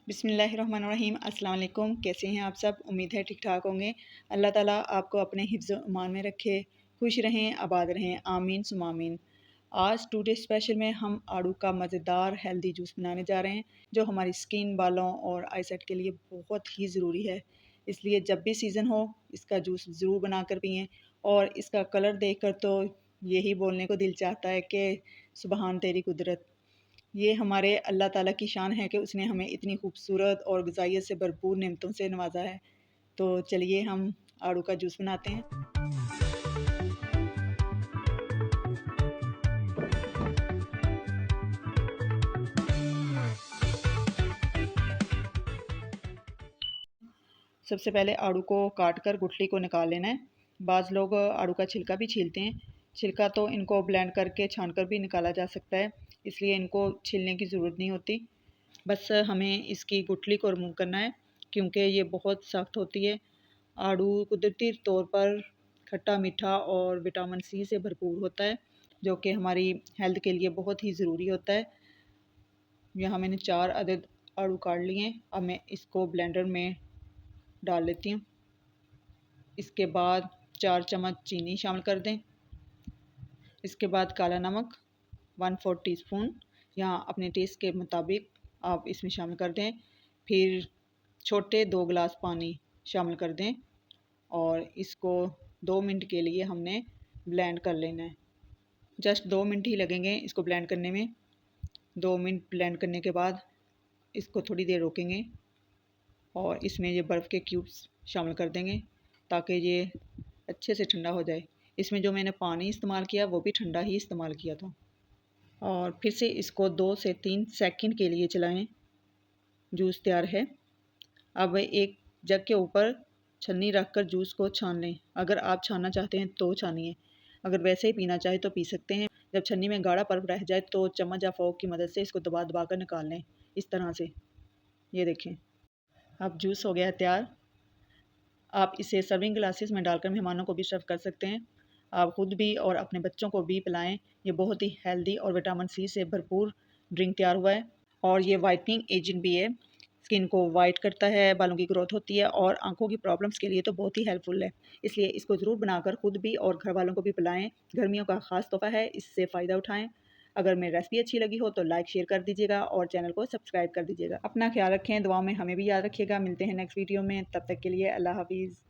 बिस्मिल्लाहिर्रहमानिर्रहीम। अस्सलाम वालेकुम। कैसे हैं आप सब? उम्मीद है ठीक ठाक होंगे। अल्लाह ताला आपको अपने हिफ्ज़ ईमान में रखे, खुश रहें, आबाद रहें, आमीन सुम्मा आमीन। आज टुडे स्पेशल में हम आड़ू का मज़ेदार हेल्दी जूस बनाने जा रहे हैं, जो हमारी स्किन, बालों और आईसाइट के लिए बहुत ही ज़रूरी है। इसलिए जब भी सीज़न हो इसका जूस ज़रूर बना कर पिएँ। और इसका कलर देख कर तो यही बोलने को दिल चाहता है कि सुबहान तेरी कुदरत। ये हमारे अल्लाह ताला की शान है कि उसने हमें इतनी खूबसूरत और ग़िज़ाइयत से भरपूर नेमतों से नवाजा है। तो चलिए हम आड़ू का जूस बनाते हैं। सबसे पहले आड़ू को काट कर गुठली को निकाल लेना है। बाज़ लोग आड़ू का छिलका भी छीलते हैं। छिलका तो इनको ब्लेंड करके छान कर भी निकाला जा सकता है, इसलिए इनको छीलने की ज़रूरत नहीं होती। बस हमें इसकी गुठली को रिमूव करना है, क्योंकि ये बहुत सख्त होती है। आड़ू कुदरती तौर पर खट्टा मीठा और विटामिन सी से भरपूर होता है, जो कि हमारी हेल्थ के लिए बहुत ही ज़रूरी होता है। यहाँ मैंने 4 अदद आड़ू काट लिए हैं। अब मैं इसको ब्लेंडर में डाल लेती हूँ। इसके बाद 4 चम्मच चीनी शामिल कर दें। इसके बाद काला नमक 1/4 टीस्पून या अपने टेस्ट के मुताबिक आप इसमें शामिल कर दें। फिर छोटे 2 गिलास पानी शामिल कर दें और इसको 2 मिनट के लिए हमने ब्लेंड कर लेना है। जस्ट 2 मिनट ही लगेंगे इसको ब्लेंड करने में। 2 मिनट ब्लेंड करने के बाद इसको थोड़ी देर रोकेंगे और इसमें ये बर्फ़ के क्यूब्स शामिल कर देंगे, ताकि ये अच्छे से ठंडा हो जाए। इसमें जो मैंने पानी इस्तेमाल किया वो भी ठंडा ही इस्तेमाल किया था। और फिर से इसको 2 से 3 सेकंड के लिए चलाएं। जूस तैयार है। अब एक जग के ऊपर छन्नी रख कर जूस को छान लें। अगर आप छानना चाहते हैं तो छानिए, अगर वैसे ही पीना चाहे तो पी सकते हैं। जब छन्नी में गाढ़ा पल्प रह जाए तो चम्मच या फ़ोर्क की मदद से इसको दबा दबा कर निकाल लें, इस तरह से। ये देखें, अब जूस हो गया है तैयार। आप इसे सर्विंग ग्लासेस में डालकर मेहमानों को भी सर्व कर सकते हैं। आप खुद भी और अपने बच्चों को भी पिलाएं। ये बहुत ही हेल्दी और विटामिन सी से भरपूर ड्रिंक तैयार हुआ है। और ये वाइटनिंग एजेंट भी है, स्किन को वाइट करता है, बालों की ग्रोथ होती है और आंखों की प्रॉब्लम्स के लिए तो बहुत ही हेल्पफुल है। इसलिए इसको ज़रूर बनाकर खुद भी और घर वालों को भी पिलाएं। गर्मियों का ख़ास तोहफ़ा है, इससे फ़ायदा उठाएं। अगर मेरी रेसिपी अच्छी लगी हो तो लाइक शेयर कर दीजिएगा और चैनल को सब्सक्राइब कर दीजिएगा। अपना ख्याल रखें, दुआओं में हमें भी याद रखिएगा। मिलते हैं नेक्स्ट वीडियो में, तब तक के लिए अल्लाह हाफ़िज़।